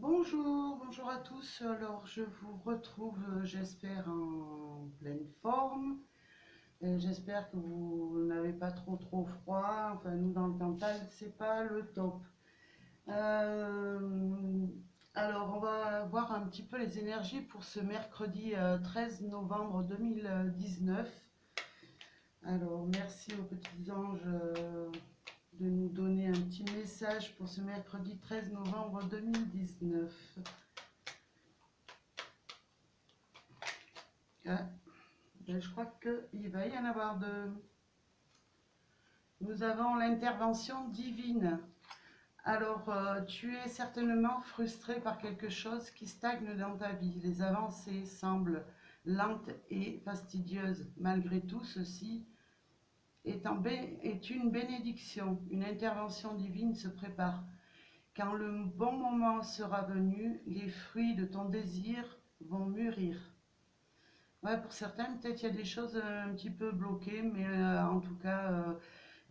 Bonjour à tous. Alors, je vous retrouve, j'espère, en pleine forme. J'espère que vous n'avez pas trop froid. Enfin, nous, dans le Cantal, c'est pas le top. Euh, alors, on va voir un petit peu les énergies pour ce mercredi 13 novembre 2019. Alors, merci aux petits anges de nous donner un petit message pour ce mercredi 13 novembre 2019. Ah, ben, je crois qu'il va y en avoir deux. Nous avons l'intervention divine. Alors, tu es certainement frustré par quelque chose qui stagne dans ta vie. Les avancées semblent lentes et fastidieuses. Malgré tout, ceci est une bénédiction. Une intervention divine se prépare. Quand le bon moment sera venu, les fruits de ton désir vont mûrir. Ouais, pour certains, peut-être il y a des choses un petit peu bloquées, mais en tout cas,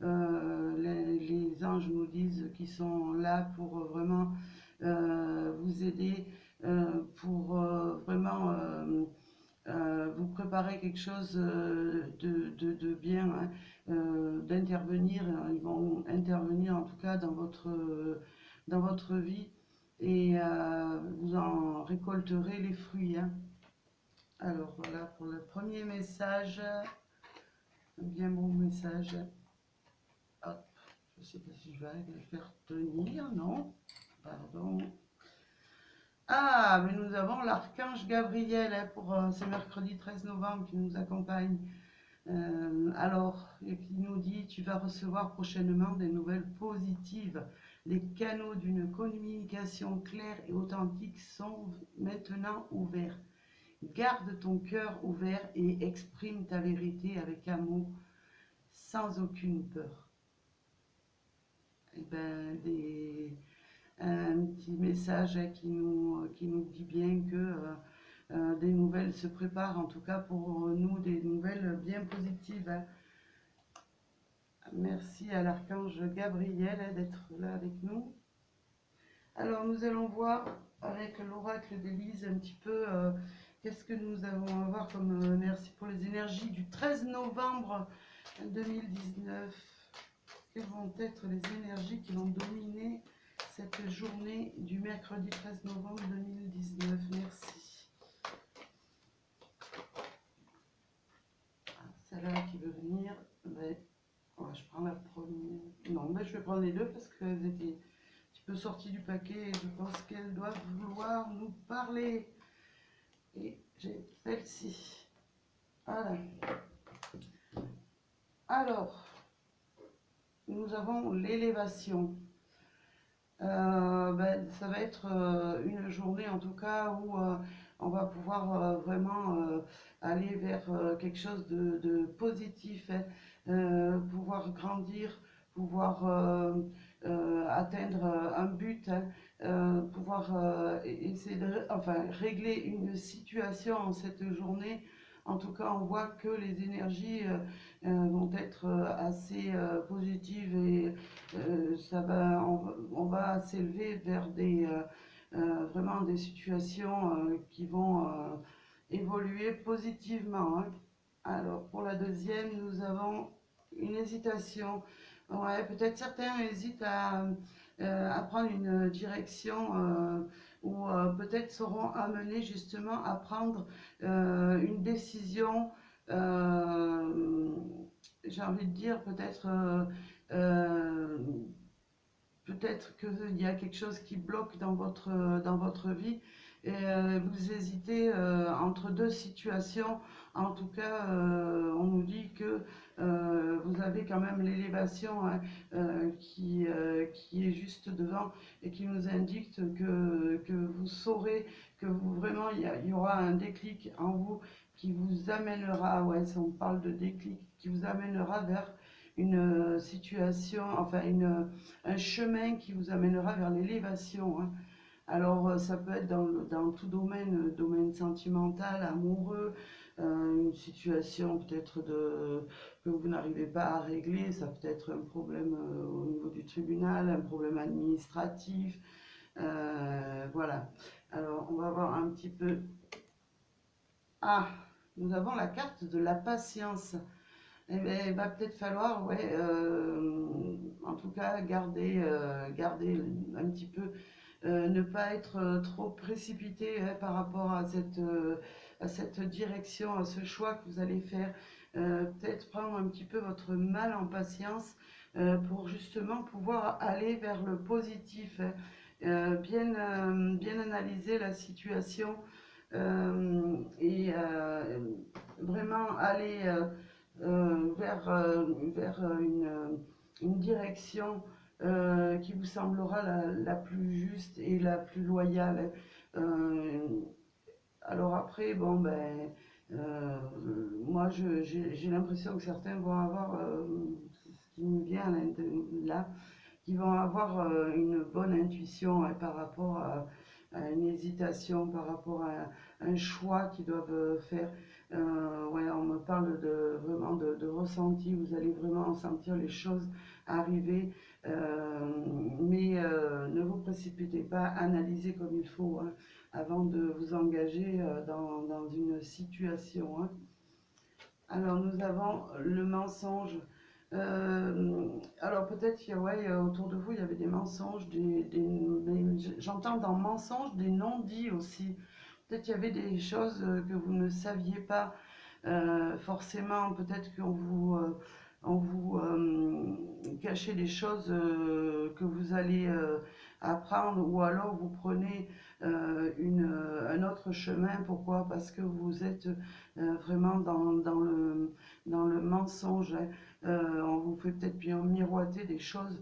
les anges nous disent qu'ils sont là pour vraiment vous aider, pour vraiment vous préparer quelque chose de bien, hein, d'intervenir. Ils vont intervenir en tout cas dans votre vie et vous en récolterez les fruits, hein. Alors voilà pour le premier message, un bien bon message. Hop, je ne sais pas si je vais arriver à le faire tenir, non, pardon. Ah, mais nous avons l'archange Gabriel, hein, pour ce mercredi 13 novembre qui nous accompagne. Alors, et qui nous dit, tu vas recevoir prochainement des nouvelles positives. Les canaux d'une communication claire et authentique sont maintenant ouverts. Garde ton cœur ouvert et exprime ta vérité avec amour, sans aucune peur. Et ben, un petit message, hein, qui nous dit bien que des nouvelles se préparent, en tout cas pour nous, des nouvelles bien positives, hein. Merci à l'archange Gabriel, hein, d'être là avec nous. Alors nous allons voir avec l'oracle d'Élise un petit peu qu'est-ce que nous allons avoir comme merci pour les énergies du 13 novembre 2019. Quelles vont être les énergies qui vont dominer cette journée du mercredi 13 novembre 2019? Merci. Celle-là qui veut venir, ben, ouais, je prends la première. Non, ben, je vais prendre les deux parce qu'elles étaient un petit peu sorties du paquet et je pense qu'elles doivent vouloir nous parler. Et j'ai celle-ci. Voilà. Alors, nous avons l'élévation. Ben, ça va être une journée en tout cas où on va pouvoir vraiment aller vers quelque chose de positif, hein, pouvoir grandir, pouvoir atteindre un but, hein, pouvoir essayer de enfin, régler une situation en cette journée. En tout cas, on voit que les énergies vont être assez positives et on va s'élever vers vraiment des situations qui vont évoluer positivement, hein. Alors, pour la deuxième, nous avons une hésitation. Ouais, peut-être certains hésitent à prendre une direction ou peut-être seront amenés justement à prendre une décision. euh, j'ai envie de dire peut-être euh, peut-être qu'il y a quelque chose qui bloque dans votre vie et vous hésitez entre deux situations. En tout cas, on nous dit que vous avez quand même l'élévation, hein, qui est juste devant et qui nous indique que vous saurez, que vous vraiment, il y aura un déclic en vous qui vous amènera, ouais, si on parle de déclic, qui vous amènera vers une situation, enfin un chemin qui vous amènera vers l'élévation, hein. Alors ça peut être dans tout domaine, domaine sentimental, amoureux, une situation peut-être que vous n'arrivez pas à régler, ça peut être un problème au niveau du tribunal, un problème administratif, Voilà. Alors, on va voir un petit peu. Ah, nous avons la carte de la patience. Eh bien, il va peut-être falloir, ouais, en tout cas, garder un petit peu, ne pas être trop précipité hein, par rapport à cette direction, à ce choix que vous allez faire. Peut-être prendre un petit peu votre mal en patience pour justement pouvoir aller vers le positif, hein. Bien analyser la situation et vraiment aller vers une direction qui vous semblera la plus juste et la plus loyale. Euh, alors après, bon, ben, moi, j'ai l'impression que certains vont avoir, ce qui me vient là, qui vont avoir une bonne intuition hein, par rapport à une hésitation, par rapport à un choix qu'ils doivent faire. Ouais, on me parle vraiment de ressenti, vous allez vraiment sentir les choses arriver, mais ne vous précipitez pas, analysez comme il faut hein, avant de vous engager dans une situation. Hein. Alors nous avons le mensonge. Alors peut-être ouais, autour de vous il y avait des mensonges, j'entends dans mensonges des non-dits aussi. Peut-être il y avait des choses que vous ne saviez pas forcément. Peut-être on vous cachez des choses que vous allez apprendre, ou alors vous prenez un autre chemin. Pourquoi? Parce que vous êtes vraiment dans le mensonge. Hein. On vous fait peut-être bien miroiter des choses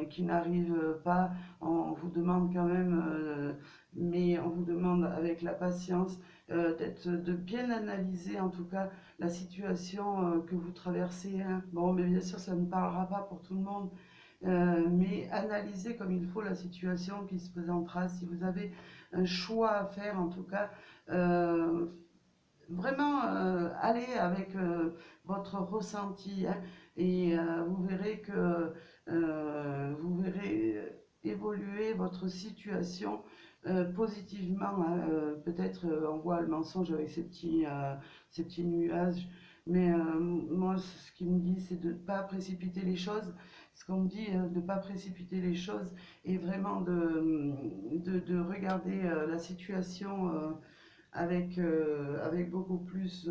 qui n'arrivent pas. On vous demande quand même, mais on vous demande avec la patience de bien analyser en tout cas la situation que vous traversez. Hein. Bon, mais bien sûr, ça ne parlera pas pour tout le monde. Mais analysez comme il faut la situation qui se présentera. Si vous avez un choix à faire, en tout cas, vraiment allez avec votre ressenti hein, et vous verrez évoluer votre situation positivement. Hein. Peut-être on voit le mensonge avec ces petits nuages, mais moi ce qui me dit c'est de ne pas précipiter les choses. Ce qu'on me dit, de ne pas précipiter les choses et vraiment de regarder la situation avec beaucoup plus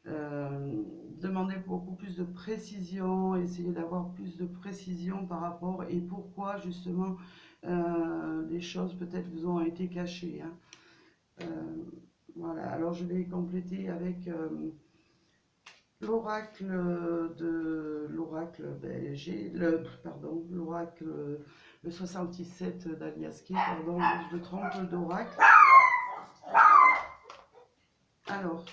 demander beaucoup plus de précision, essayer d'avoir plus de précision par rapport et pourquoi justement des choses peut-être vous ont été cachées. Hein. Voilà, alors je vais compléter avec l'oracle l'oracle le 67 d'Aliaské, pardon, je me trompe d'oracle. Alors,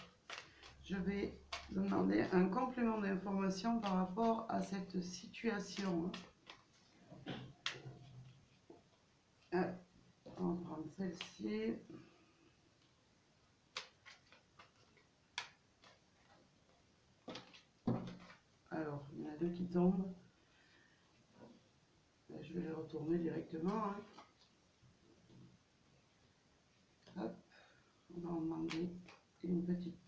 je vais demander un complément d'information par rapport à cette situation. On va prendre celle-ci. Alors, il y en a deux qui tombent. Je vais les retourner directement. Hein. Hop, on va en demander une petite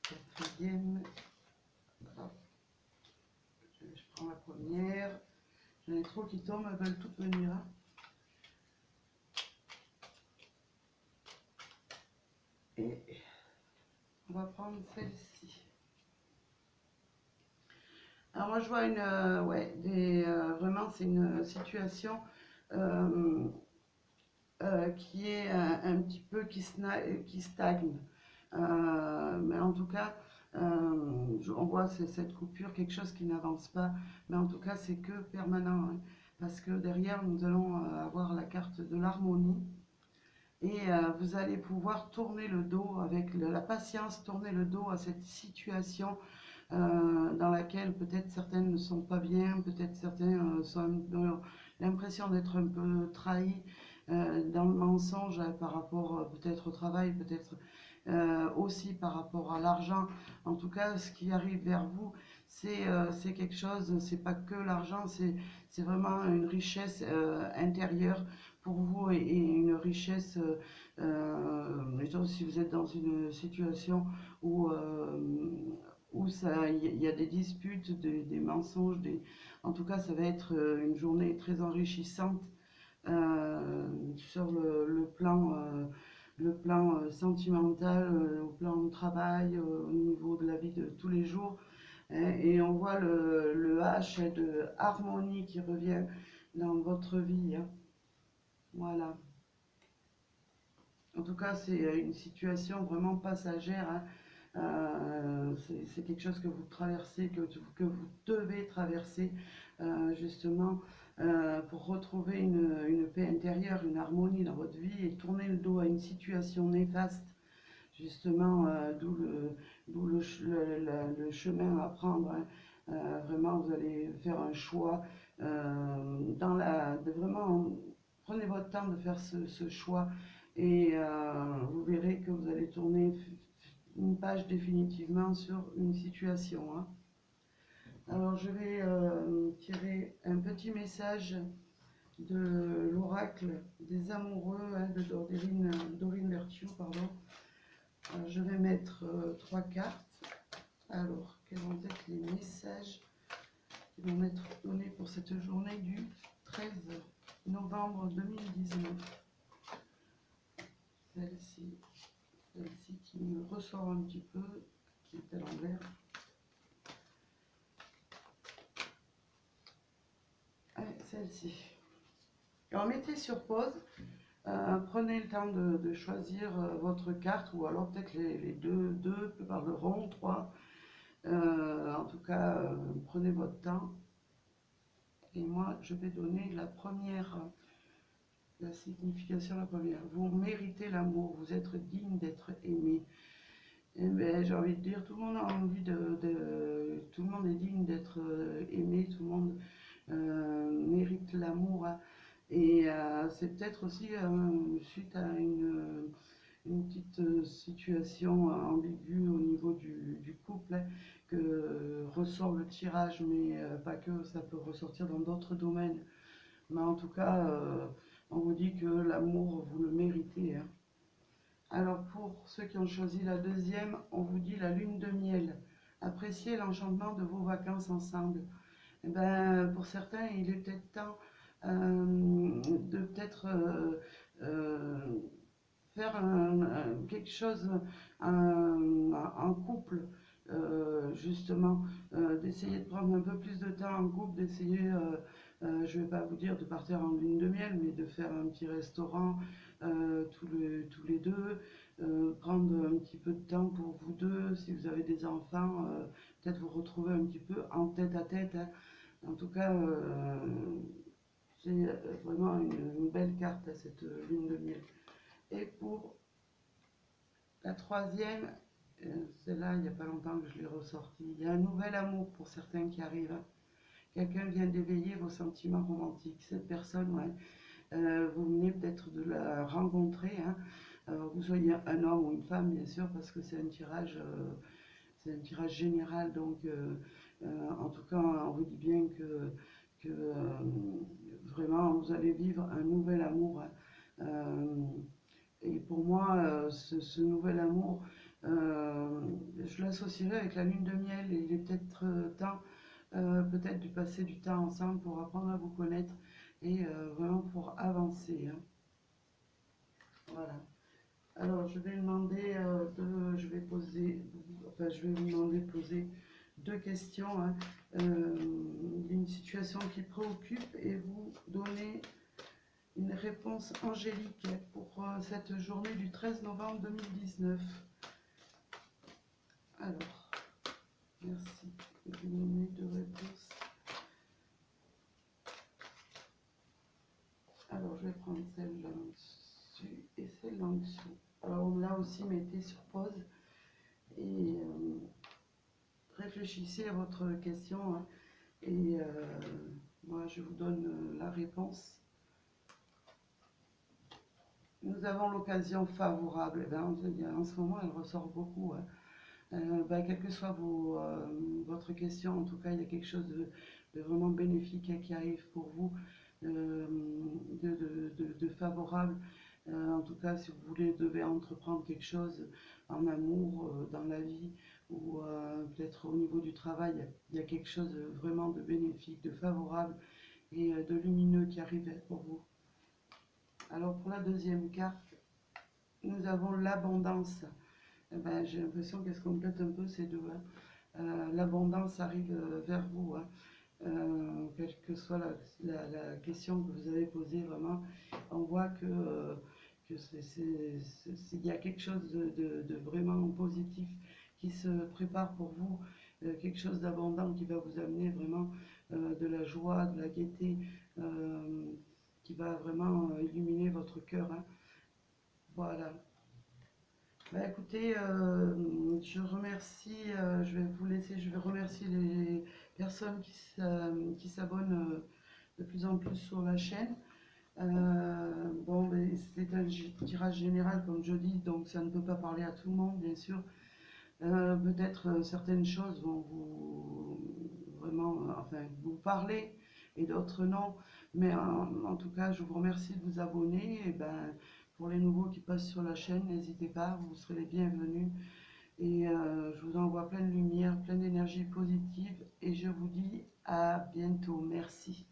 quatrième. Hop. Je prends la première. J'en ai trop qui tombent, elles veulent toutes venir. Hein. Et on va prendre celle-ci. Alors moi je vois vraiment c'est une situation qui est un petit peu qui stagne. Mais en tout cas, on voit cette coupure, quelque chose qui n'avance pas. Mais en tout cas, c'est que permanent. Hein, parce que derrière, nous allons avoir la carte de l'harmonie. Et vous allez pouvoir tourner le dos avec la patience, tourner le dos à cette situation dans laquelle peut-être certaines ne sont pas bien, peut-être certains ont l'impression d'être un peu trahis dans le mensonge hein, par rapport peut-être au travail, peut-être aussi par rapport à l'argent. En tout cas, ce qui arrive vers vous, c'est quelque chose, c'est pas que l'argent, c'est vraiment une richesse intérieure pour vous et une richesse, mettons, si vous êtes dans une situation où, il y a des disputes, des mensonges, en tout cas, ça va être une journée très enrichissante sur le plan sentimental, au plan de travail, au niveau de la vie de tous les jours. Et on voit le H de harmonie qui revient dans votre vie, hein. Voilà. En tout cas, c'est une situation vraiment passagère, hein. C'est quelque chose que vous traversez, que vous devez traverser, justement, pour retrouver une paix intérieure, une harmonie dans votre vie et tourner le dos à une situation néfaste, justement, d'où le chemin à prendre, hein. Vraiment, vous allez faire un choix vraiment, prenez votre temps de faire ce choix et vous verrez que vous allez tourner une page définitivement sur une situation, hein. Alors, je vais tirer un petit message de l'oracle des amoureux, hein, de Dorine Virtue, pardon. Je vais mettre 3 cartes. Alors, quels vont être les messages qui vont être donnés pour cette journée du 13 novembre 2019? Celle-ci qui me ressort un petit peu, qui est à l'envers. Celle-ci. Alors, mettez sur pause. Prenez le temps de choisir votre carte, ou alors peut-être les deux parleront, 3. En tout cas, prenez votre temps. Et moi, je vais donner la signification, la première. Vous méritez l'amour, vous êtes digne d'être aimé. Et ben, j'ai envie de dire, tout le monde a envie tout le monde est digne d'être aimé, tout le monde mérite l'amour, hein. Et c'est peut-être aussi suite à une petite situation ambiguë au niveau du couple, hein, que ressort le tirage, mais pas que, ça peut ressortir dans d'autres domaines. Mais en tout cas, on vous dit que l'amour, vous le méritez, hein. Alors pour ceux qui ont choisi la deuxième, on vous dit la lune de miel. Appréciez l'enchantement de vos vacances ensemble. Eh ben, pour certains, il est peut-être temps de peut-être faire quelque chose en couple, justement, d'essayer de prendre un peu plus de temps en couple, d'essayer, je ne vais pas vous dire de partir en lune de miel, mais de faire un petit restaurant tous les deux, prendre un petit peu de temps pour vous deux, si vous avez des enfants, peut-être vous retrouver un petit peu en tête à tête, hein. En tout cas, c'est vraiment une belle carte à cette lune de miel. Et pour la troisième, celle-là, il n'y a pas longtemps que je l'ai ressortie. Il y a un nouvel amour pour certains qui arrive, hein. Quelqu'un vient d'éveiller vos sentiments romantiques. Cette personne, ouais, vous venez peut-être de la rencontrer, hein. Vous soyez un homme ou une femme, bien sûr, parce que c'est un tirage général. Donc, en tout cas, on vous dit bien que vraiment, vous allez vivre un nouvel amour, hein. Et pour moi, ce nouvel amour, je l'associerai avec la lune de miel. Et il est peut-être temps, peut-être, de passer du temps ensemble pour apprendre à vous connaître et vraiment pour avancer, hein. Voilà. Alors, je vais vous demander de poser 2 questions, hein, d'une situation qui préoccupe, et vous donner une réponse angélique pour cette journée du 13 novembre 2019. Alors, merci de vous donner 2 réponses. Alors, je vais prendre celle là dessus et celle là en dessous. Alors, là aussi, mettez sur pause et réfléchissez à votre question, hein, et moi, je vous donne la réponse. Nous avons l'occasion favorable. Eh bien, en ce moment, elle ressort beaucoup, hein. Quelle que soit votre question, en tout cas, il y a quelque chose de vraiment bénéfique qui arrive pour vous, euh, de favorable. En tout cas, si vous devez entreprendre quelque chose en amour, dans la vie, ou peut-être au niveau du travail, il y a quelque chose vraiment de bénéfique, de favorable et de lumineux qui arrive pour vous. Alors pour la deuxième carte, nous avons l'abondance. J'ai l'impression qu'elle se complète un peu ces deux, hein. L'abondance arrive vers vous, hein. Quelle que soit la question que vous avez posée, vraiment, on voit que il y a quelque chose de vraiment positif qui se prépare pour vous, quelque chose d'abondant qui va vous amener vraiment de la joie, de la gaieté, euh, qui va vraiment illuminer votre cœur, hein. Voilà. Écoutez, je remercie, je vais vous laisser, je vais remercier les personnes qui s'abonnent de plus en plus sur la chaîne. C'est un tirage général, comme je dis, donc ça ne peut pas parler à tout le monde, bien sûr. Peut-être certaines choses vont vous vraiment, enfin, vous parler et d'autres non. Mais en tout cas, je vous remercie de vous abonner. Et pour les nouveaux qui passent sur la chaîne, n'hésitez pas, vous serez les bienvenus. Et je vous envoie plein de lumière, plein d'énergie positive. Et je vous dis à bientôt. Merci.